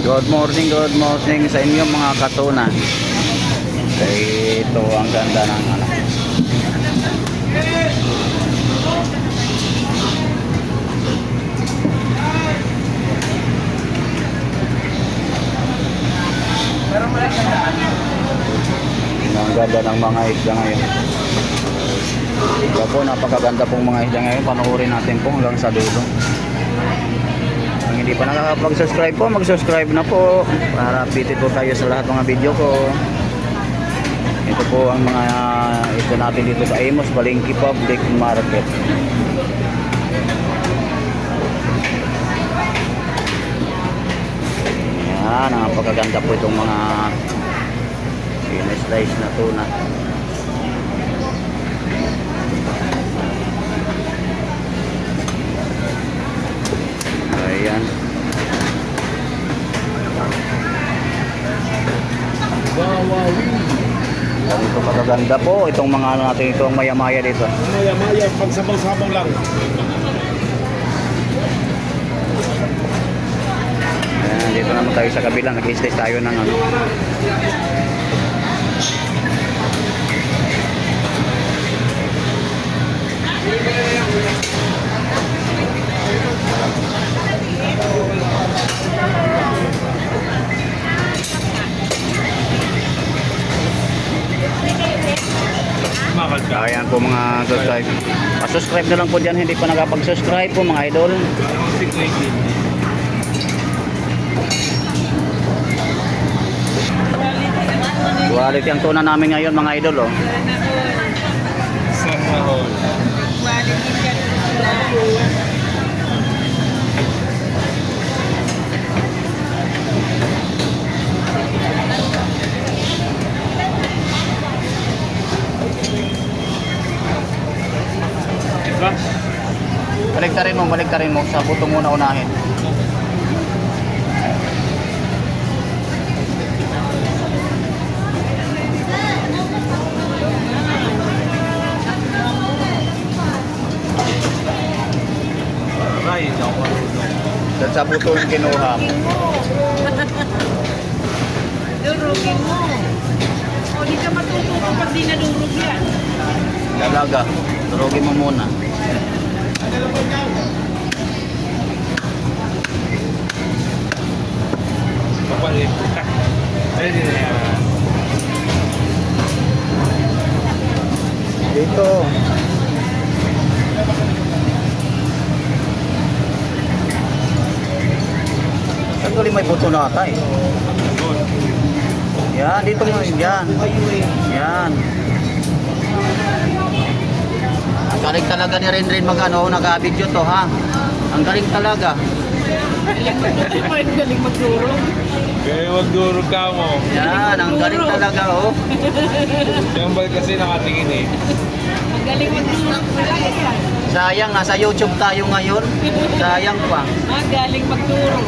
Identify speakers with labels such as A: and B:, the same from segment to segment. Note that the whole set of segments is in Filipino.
A: good morning sa inyo mga katuna. Ito ang ganda ng ano. Ang ganda ng mga isda ngayon. Ito po, napakaganda pong mga isda ngayon. Panoorin natin po hanggang sa dulo. Kung hindi pa nakakapag-subscribe po, mag-subscribe na po para updated po tayo sa lahat mga video ko. Ito po ang mga ito natin dito sa Imus Palengke Public Market. Yan, napakaganda po itong mga slice na tuna. Ayan. Ganito pagaganda po itong mga ano natin, ito ang maya-maya dito.
B: Maya-maya, pag sabaw-sabaw lang.
A: Ayan, dito naman tayo sa kabila, nag-i-slice tayo ng ano. Ayan po mga subscribe. Pa-subscribe na lang po dyan, hindi pa nakapag-subscribe po mga idol. Quality ang tuna namin ngayon mga idol oh. Baliktarin mo sa buto muna unahin.
B: Right, ako marunong.
A: Dahil sa buto yung kinuha mo.
C: Durugin mo. O, di ka matututo pag di nadurog yan.
A: Dalaga, durugin mo muna.
B: Kapalit. Pwede na yan.
A: Dito. Actually may buto na ata eh. Yan, dito mo. Yan. Yan. Ang galing talaga ni Renren mag-ano, nag-video to ha. Ang galing talaga.
C: Ang galing magdurog.
B: Kaya magdurog ka mo.
A: Yan, ang galing talaga oh.
B: Yung bal kasi nakatingin eh.
C: Ang galing magdurog. Malaki yan.
A: Sayang, nasa YouTube tayo ngayon. Sayang pa.
C: Ang galing magdurog.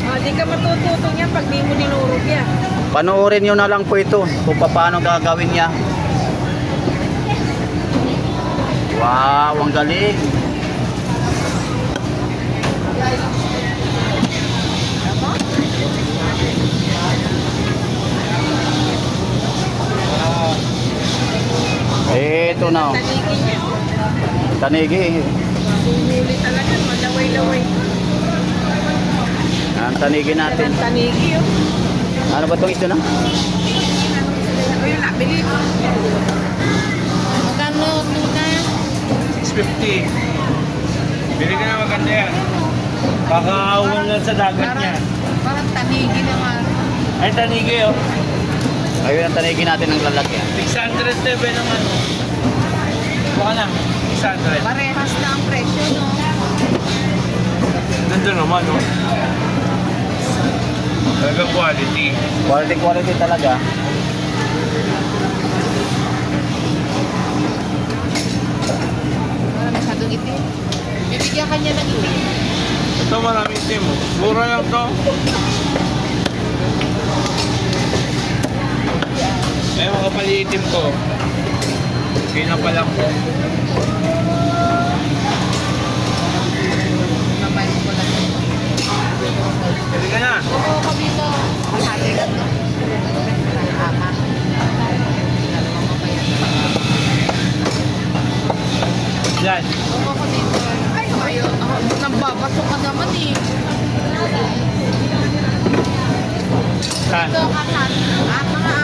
C: O, di ka matututo niyan pag di mo dinurog yan.
A: Panoorin nyo na lang po ito kung paano gagawin niya. Wow, ang galing. Ito na.
C: Tanigin niya.
A: Tanigi.
C: Huli talaga. Malaway-laway.
A: Ang tanigi natin.
C: Ang tanigi yun.
A: Ano ba itong ito na?
C: Ayun na, bili. Magkano tuna?
B: 650. Bili ka na maganda yan. Kakaawan lang sa dagat niya.
C: Parang tanigi naman.
B: Ay, tanigi oh.
A: Ayun ang tanigi natin ng lalagyan.
B: 600 TV naman. Baka na. 600.
C: Parehas na ang presyo, no?
B: Ganda naman oh. Talaga quality.
A: Quality talaga.
C: Parang masyadong itim. Bibigyan ka niya ng itim.
B: Ito maraming itim oh. Mura lang to. Eh, mga paliitim ko. Kaya pa lang po. Yan.
C: Huwag ako dito. Ay, ayaw. Ako, nambabasok ka naman eh.
B: Saan?
C: Ito, kasan. Mga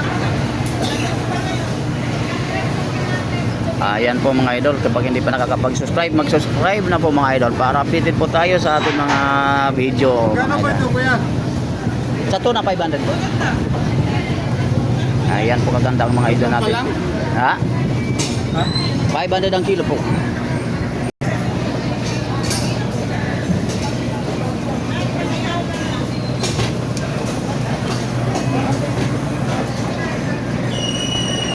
A: Ayan po mga idol, kapag hindi pa nakakapag-subscribe, mag-subscribe na po mga idol para updated po tayo sa ating mga video.
B: Gano'n ba ito, kuya?
A: Sa to na 500 po. Ayan po kaganda ang mga idol natin. Ha?
B: Ha?
A: 500 ang kilo po.